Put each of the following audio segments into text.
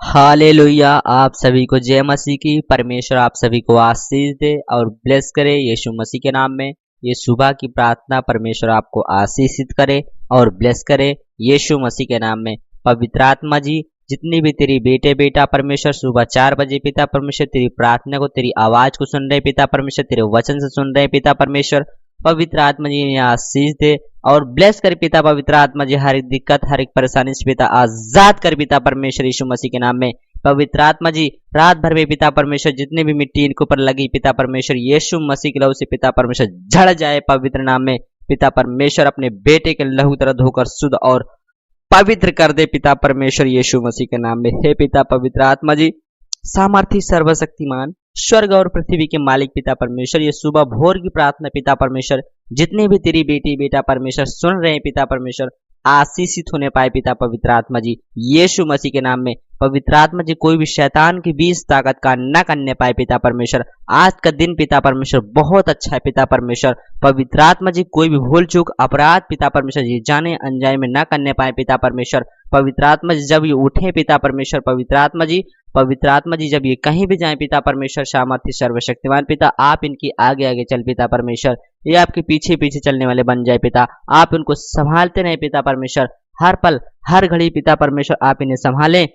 Hallelujah. आप सभी को जय मसीह की। परमेश्वर आप सभी को आशीष दे और ब्लेस करे यीशु मसीह के नाम में। ये सुबह की प्रार्थना परमेश्वर आपको आशीषित करे और ब्लेस करे यीशु मसीह के नाम में। पवित्र आत्मा जी, जितनी भी तेरी बेटे बेटा परमेश्वर सुबह 4 बजे पिता परमेश्वर तेरी प्रार्थना को, तेरी आवाज को सुन रहे पिता परमेश्वर, तेरे वचन से सुन रहे पिता परमेश्वर, पवित्र आत्मा जी इन्हें आशीष दे और ब्लेस कर पिता। पवित्र आत्मा जी हर एक दिक्कत हर एक परेशानी से पिता आजाद कर पिता परमेश्वर यीशु मसीह के नाम में। पवित्र आत्मा जी रात भर में पिता परमेश्वर जितने भी मिट्टी इनके ऊपर लगी पिता परमेश्वर यीशु मसीह के लहू से पिता परमेश्वर झड़ जाए पवित्र नाम में। पिता परमेश्वर अपने बेटे के लहू तरह धोकर शुद्ध और पवित्र कर दे पिता परमेश्वर यीशु मसीह के नाम में। हे पिता पवित्र आत्मा जी, सामर्थी सर्वशक्तिमान स्वर्ग और पृथ्वी के मालिक पिता परमेश्वर, ये सुबह भोर की प्रार्थना पिता परमेश्वर जितने भी तेरी बेटी बेटा परमेश्वर सुन रहे हैं पिता परमेश्वर आशीषित होने पाए पिता पवित्र आत्मा जी यीशु मसीह के नाम में। पवित्र आत्मा जी कोई भी शैतान की बीज ताकत का न करने पाए पिता परमेश्वर। आज का दिन पिता परमेश्वर बहुत अच्छा है पिता परमेश्वर। पवित्र आत्मा जी कोई भी भूल चूक अपराध पिता परमेश्वर ये जाने अनजाने में न करने पाए पिता परमेश्वर। पवित्र आत्मा जी जब ये उठे पिता परमेश्वर, पवित्र आत्मा जी जब ये कहीं भी जाए पिता परमेश्वर, सामर्थी सर्वशक्तिमान पिता आप इनकी आगे आगे चल पिता परमेश्वर, ये आपके पीछे पीछे चलने वाले बन जाए पिता। आप इनको संभालते रहे पिता परमेश्वर, हर पल हर घड़ी पिता परमेश्वर आप इन्हें संभालें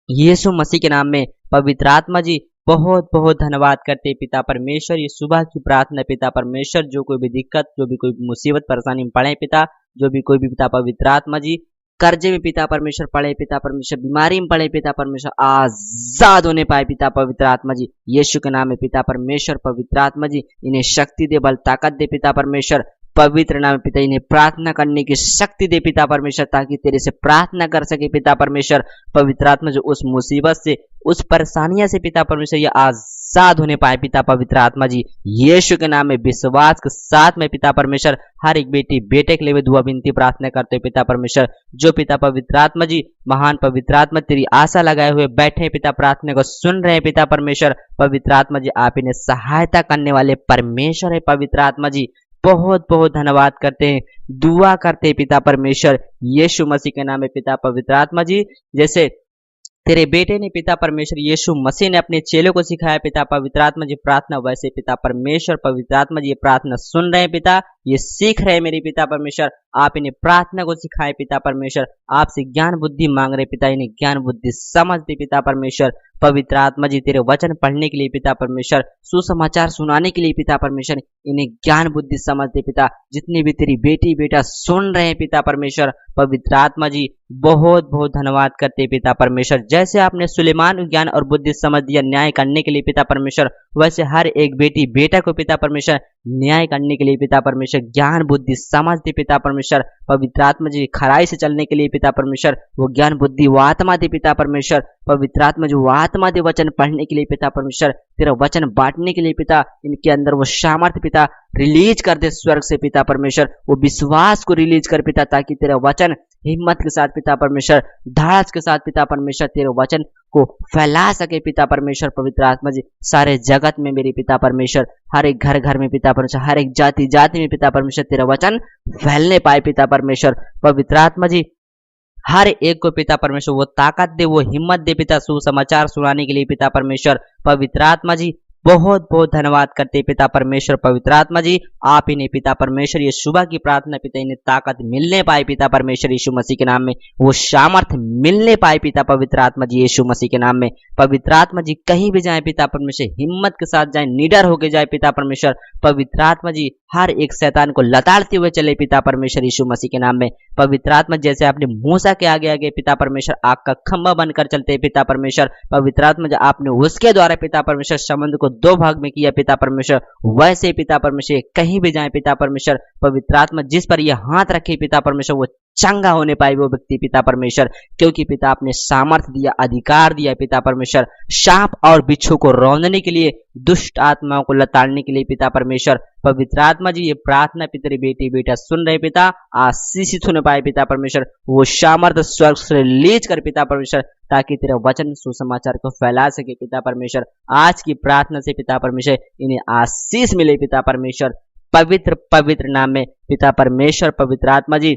यीशु मसीह के नाम में। पवित्र आत्मा जी बहुत बहुत धन्यवाद करते पिता परमेश्वर। ये सुबह की प्रार्थना पिता परमेश्वर, जो कोई भी दिक्कत, जो भी कोई मुसीबत परेशानी में पड़े पिता, जो भी कोई भी पिता पवित्र आत्मा जी कर्जे में पिता परमेश्वर पड़े पिता परमेश्वर, बीमारी में पड़े पिता परमेश्वर आजाद होने पाए पिता पवित्र आत्मा जी यीशु के नाम में। पिता परमेश्वर पवित्र आत्मा जी इन्हें शक्ति दे, बल ताकत दे पिता परमेश्वर पवित्र नाम पिता। इन्हें प्रार्थना करने की शक्ति दे पिता परमेश्वर, ताकि तेरे से प्रार्थना कर सके पिता परमेश्वर। पवित्र आत्मा जो उस मुसीबत से उस परेशानियां से पिता परमेश्वर ये आजाद होने पाए पिता पवित्र आत्मा जी यीशु के नाम में। विश्वास के साथ में पिता परमेश्वर हर एक बेटी बेटे के लिए दुआ विनती प्रार्थना करते पिता परमेश्वर। जो पिता पवित्र आत्मा जी महान पवित्र आत्मा तेरी आशा लगाए हुए बैठे पिता, प्रार्थना को सुन रहे पिता परमेश्वर। पवित्र आत्मा जी आप इन्हें सहायता करने वाले परमेश्वर है पवित्र आत्मा जी। बहुत बहुत धन्यवाद करते हैं, दुआ करते हैं पिता परमेश्वर यीशु मसीह के नाम में। पिता पवित्र आत्मा जी जैसे तेरे बेटे ने पिता परमेश्वर यीशु मसीह ने अपने चेलों को सिखाया पिता पवित्र आत्मा जी प्रार्थना, वैसे पिता परमेश्वर पवित्र आत्मा जी ये प्रार्थना सुन रहे हैं पिता, ये सीख रहे हैं मेरे पिता परमेश्वर। आप इन्हें प्रार्थना को सिखाए पिता परमेश्वर, आपसे ज्ञान बुद्धि मांग रहे पिता, इन्हें ज्ञान बुद्धि समझ दे पिता परमेश्वर। पवित्र आत्मा जी तेरे वचन पढ़ने के लिए पिता परमेश्वर, सुसमाचार सुनाने के लिए पिता परमेश्वर इन्हें ज्ञान बुद्धि समझ दे पिता। जितनी भी तेरी बेटी बेटा सुन रहे हैं पिता परमेश्वर, पवित्र आत्मा जी बहुत बहुत धन्यवाद करते पिता परमेश्वर। जैसे आपने सुलेमान को ज्ञान और बुद्धि समझ दिया न्याय करने के लिए पिता परमेश्वर, वैसे हर एक बेटी बेटा को पिता परमेश्वर न्याय करने के लिए पिता परमेश्वर ज्ञान बुद्धि समझ दे पिता परमेश्वर। पवित्र आत्मा जी खराई से चलने के लिए पिता परमेश्वर वो ज्ञान बुद्धि वो आत्मा दे पिता परमेश्वर। पवित्र आत्मा जो आत्मा दे वचन पढ़ने के लिए पिता परमेश्वर, तेरा वचन बांटने के लिए पिता, इनके अंदर वो सामर्थ्य पिता रिलीज कर दे स्वर्ग से पिता परमेश्वर। वो विश्वास को रिलीज कर पिता, ताकि तेरा वचन हिम्मत के साथ पिता परमेश्वर, धाड़स के साथ पिता परमेश्वर तेरे वचन को फैला सके पिता परमेश्वर। पवित्र आत्मा जी सारे जगत में मेरे पिता परमेश्वर, हर एक घर घर में पिता परमेश्वर, हर एक जाति जाति में पिता परमेश्वर तेरा वचन फैलने पाए पिता परमेश्वर। पवित्र आत्मा जी हर एक को पिता परमेश्वर वो ताकत दे, वो हिम्मत दे पिता सुसमाचार सुनाने के लिए पिता परमेश्वर। पवित्र आत्मा जी बहुत बहुत धन्यवाद करते पिता परमेश्वर। पवित्र आत्मा जी आप इन्हें पिता परमेश्वर ये सुबह की प्रार्थना पिता इन्हें ताकत मिलने पाए पिता परमेश्वर यीशु मसीह के नाम में, वो सामर्थ्य मिलने पाए पिता पवित्र आत्मा जी यीशु मसीह के नाम में। पवित्र आत्मा जी कहीं भी जाए पिता परमेश्वर हिम्मत के साथ जाए, निडर होके जाए पिता परमेश्वर। पवित्र आत्मा जी हर एक शैतान को लताड़ते हुए चले पिता परमेश्वर यीशु मसीह के नाम में। पवित्र आत्मा जैसे आपने मूसा के आगे आगे पिता परमेश्वर आग का खंभा बनकर चलते पिता परमेश्वर। पवित्र आत्मा जो आपने उसके द्वारा पिता परमेश्वर समुद्र को 2 भाग में किया पिता परमेश्वर, वैसे पिता परमेश्वर कहीं भी जाए पिता परमेश्वर। पवित्र आत्मा जिस पर यह हाथ रखे पिता परमेश्वर वो चंगा होने पाए वो व्यक्ति पिता परमेश्वर, क्योंकि पिता आपने सामर्थ्य दिया, अधिकार दिया पिता परमेश्वर, सांप और बिच्छू को रौंदने के लिए, दुष्ट आत्माओं को लताड़ने के लिए पिता परमेश्वर। पवित्र आत्मा जी ये प्रार्थना पिता बेटी बेटा सुन रहे पिता, आशीषित होने पाए पिता परमेश्वर, वो सामर्थ्य स्वर्ग से रिलीज कर पिता परमेश्वर, ताकि तेरा वचन सुसमाचार को फैला सके पिता परमेश्वर। आज की प्रार्थना से पिता परमेश्वर इन्हें आशीष मिले पिता परमेश्वर, पवित्र पवित्र नाम में पिता परमेश्वर। पवित्र आत्मा जी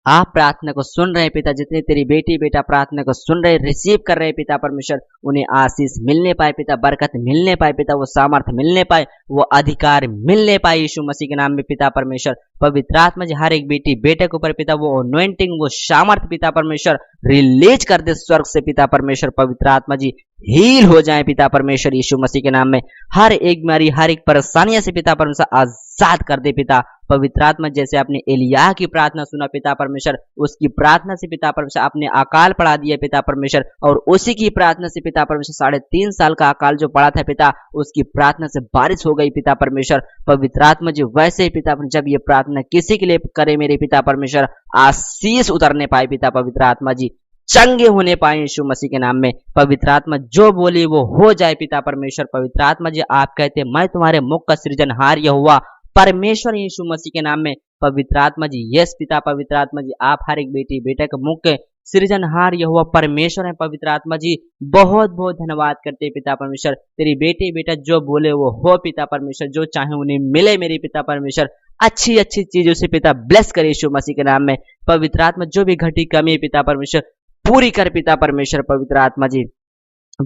आप प्रार्थना को सुन रहे हैं पिता, जितने तेरी बेटी बेटा प्रार्थना को सुन रहे रिसीव कर रहे हैं पिता परमेश्वर, उन्हें आशीष मिलने पाए पिता, बरकत मिलने पाए पिता, वो सामर्थ्य मिलने पाए, वो अधिकार मिलने पाए यीशु मसीह के नाम में पिता परमेश्वर। पवित्र आत्मा जी हर एक बेटी बेटे के ऊपर पिता वो अनॉइंटिंग वो सामर्थ्य पिता परमेश्वर रिलीज कर दे स्वर्ग से पिता परमेश्वर। पवित्र आत्मा जी हील हो जाए पिता परमेश्वर यीशु मसीह के नाम में, हर एक बीमारी हर एक परेशानियों से पिता परमेश्वर आजाद कर दे पिता। पवित्र आत्मा जैसे आपने एलिया की प्रार्थना सुना पिता परमेश्वर, उसकी प्रार्थना से पिता परमेश्वर आपने अकाल पड़ा दिया पिता परमेश्वर, और उसी की प्रार्थना से पिता परमेश्वर 3.5 साल का अकाल जो पड़ा था पिता, उसकी प्रार्थना से बारिश हो गई पिता परमेश्वर। पवित्र आत्मा जी वैसे ही पिता जब ये प्रार्थना किसी के लिए करे मेरे पिता परमेश्वर, आशीष उतरने पाए पिता, पवित्र आत्मा जी चंगे होने पाए यीशु मसीह के नाम में। पवित्र आत्मा जो बोली वो हो जाए पिता परमेश्वर। पवित्र आत्मा जी आप कहते मैं तुम्हारे मुख का सृजनहार यहोवा परमेश्वर यीशु मसीह के नाम में। पवित्र आत्मा जी यस पिता, पवित्र आत्मा जी आप हर एक बेटी बेटे के मुख के सृजनहार यहोवा परमेश्वर है। पवित्र आत्मा जी बहुत बहुत धन्यवाद करते पिता परमेश्वर, तेरी बेटे बेटा जो बोले वो हो पिता परमेश्वर, जो चाहे उन्हें मिले मेरे पिता परमेश्वर, अच्छी अच्छी चीजों से पिता ब्लेस करे यीशु मसीह के नाम में। पवित्र आत्मा जो भी घटी कमी है पिता परमेश्वर पूरी कर पिता परमेश्वर। पवित्र आत्मा जी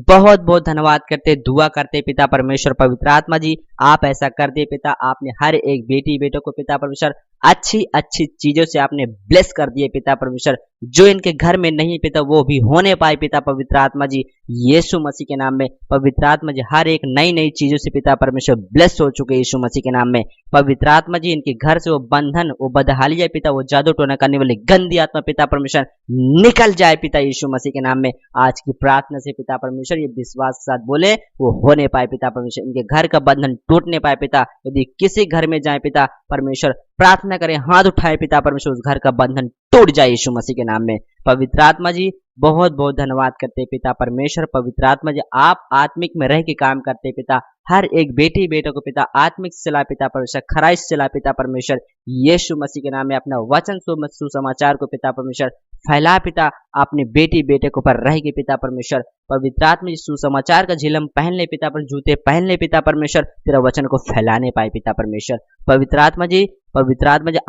बहुत बहुत धन्यवाद करते दुआ करते पिता परमेश्वर। पवित्र आत्मा जी आप ऐसा कर दे पिता, आपने हर एक बेटी बेटों को पिता परमेश्वर अच्छी अच्छी चीजों से आपने ब्लेस कर दिए पिता परमेश्वर, जो इनके घर में नहीं पिता वो भी होने पाए पिता पवित्र आत्मा जी यीशु मसीह के नाम में। पवित्र आत्मा जी हर एक नई नई चीजों से पिता परमेश्वर ब्लेस हो चुके यीशु मसीह के नाम में। पवित्र आत्मा जी इनके घर से वो बंधन वो बदहालिया पिता, वो जादू टोना करने वाली गंदी आत्मा पिता परमेश्वर निकल जाए पिता यीशु मसीह के नाम में। आज की प्रार्थना से पिता परमेश्वर ये विश्वास के साथ बोले वो होने पाए पिता परमेश्वर, इनके घर का बंधन टूटने पाए पिता। यदि किसी घर में जाए पिता परमेश्वर प्रार्थना करें, हाथ उठाए पिता परमेश्वर, उस घर का बंधन टूट जाए यीशु मसीह के नाम में। पवित्र आत्मा जी बहुत बहुत धन्यवाद करते पिता परमेश्वर। पवित्र आत्मा जी आप आत्मिक में रह के काम करते पिता, हर एक बेटी बेटों को पिता आत्मिक सिला पिता परमेश्वर, खराइश सिला पिता परमेश्वर यीशु मसीह के नाम में। अपना वचन सुसमाचार को पिता परमेश्वर फैला पिता, अपने बेटी बेटे को पर रह के पिता परमेश्वर। पवित्र आत्मा सुसमाचार का झिलम पहन ले पिता पर, जूते पहन ले पिता परमेश्वर, तेरा वचन को फैलाने पाए पिता परमेश्वर। पवित्र आत्मा जी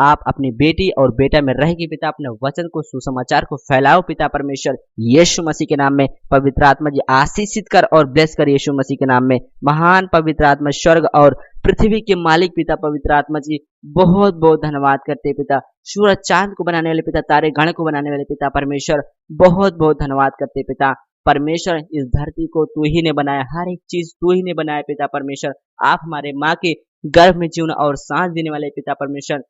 आप अपनी बेटी और बेटा में रह के पिता अपने वचन को सुसमाचार को फैलाओ पिता परमेश्वर यीशु मसीह के नाम में। पवित्र आत्मा जी आशीषित कर और ब्लेस कर यीशु मसीह के नाम में। महान पवित्र आत्मा स्वर्ग और पृथ्वी के मालिक पिता पवित्र आत्मा जी बहुत बहुत धन्यवाद करते पिता, सूरज चांद को बनाने वाले पिता, तारे गण को बनाने वाले पिता परमेश्वर बहुत बहुत धन्यवाद करते पिता परमेश्वर। इस धरती को तू ही ने बनाया, हर एक चीज तू ही ने बनाया पिता परमेश्वर। आप हमारे माँ के गर्भ में जीवन और सांस देने वाले पिता परमेश्वर।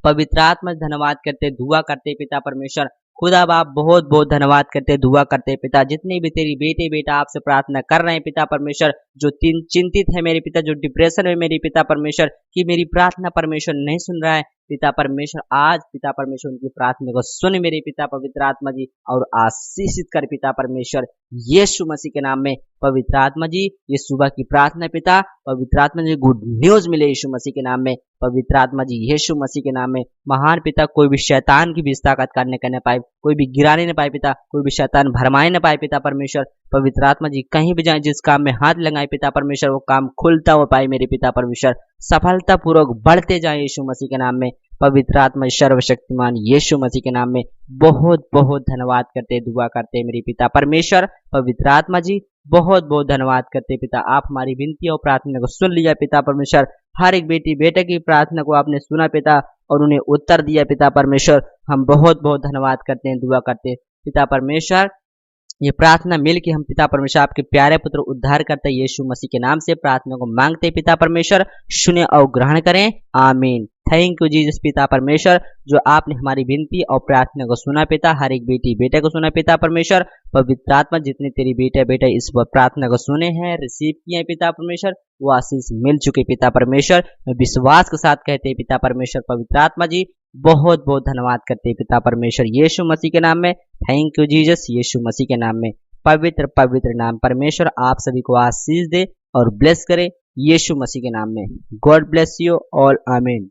पवित्र आत्मा धन्यवाद करते दुआ करते पिता परमेश्वर। खुदा बाप बहुत बहुत धन्यवाद करते दुआ करते पिता, जितने भी तेरी बेटे बेटा आपसे प्रार्थना कर रहे हैं पिता परमेश्वर, जो चिंतित है मेरे पिता, जो डिप्रेशन में मेरी पिता परमेश्वर कि मेरी प्रार्थना परमेश्वर नहीं सुन रहा है पिता परमेश्वर, आज पिता परमेश्वर उनकी प्रार्थना को सुन मेरे पिता पवित्र आत्मा जी और आशीषित कर पिता परमेश्वर यीशु मसीह के नाम में। पवित्र आत्मा जी ये सुबह की प्रार्थना पिता पवित्र आत्मा जी गुड न्यूज मिले यीशु मसीह के नाम में। पवित्र आत्मा जी यीशु मसीह के नाम में महान पिता, कोई भी शैतान की भी ताकत करने का न पाए, कोई भी गिराने न पाए पिता, कोई भी शैतान भरमाए न पाए पिता परमेश्वर। पवित्र आत्मा जी कहीं भी जाए जिस काम में हाथ लगाए पिता परमेश्वर वो काम खुलता हो पाए मेरे पिता परमेश्वर, सफलता पूर्वक बढ़ते जाए यीशु मसीह के नाम में। पवित्र आत्मा सर्वशक्तिमान यीशु मसीह के नाम में बहुत बहुत धन्यवाद करते दुआ करते मेरे पिता परमेश्वर। पवित्र आत्मा जी बहुत बहुत धन्यवाद करते पिता, आप हमारी विनती और प्रार्थना को सुन लिया पिता परमेश्वर। हर एक बेटी बेटे की प्रार्थना को आपने सुना पिता और उन्हें उत्तर दिया पिता परमेश्वर। हम बहुत बहुत धन्यवाद करते हैं दुआ करते पिता परमेश्वर। ये प्रार्थना मिल के हम पिता परमेश्वर आपके प्यारे पुत्र उद्धार करते यीशु मसीह के नाम से प्रार्थना को मांगते पिता परमेश्वर, सुने और ग्रहण करें आमीन। थैंक यू जीसस पिता परमेश्वर, जो आपने हमारी विनती और प्रार्थना को सुना पिता, हर एक बेटी बेटे को सुना पिता परमेश्वर। पवित्र आत्मा जितने तेरी बेटे बेटे इस प्रार्थना को सुने हैं रिसीव किए पिता परमेश्वर, वो आशीष मिल चुके पिता परमेश्वर। विश्वास के साथ कहते पिता परमेश्वर। पवित्र आत्मा जी बहुत बहुत धन्यवाद करते पिता परमेश्वर यीशु मसीह के नाम में। थैंक यू जीसस यीशु मसीह के नाम में। पवित्र पवित्र नाम परमेश्वर आप सभी को आशीष दे और ब्लेस करे यीशु मसीह के नाम में। गॉड ब्लेस यू ऑल आमीन।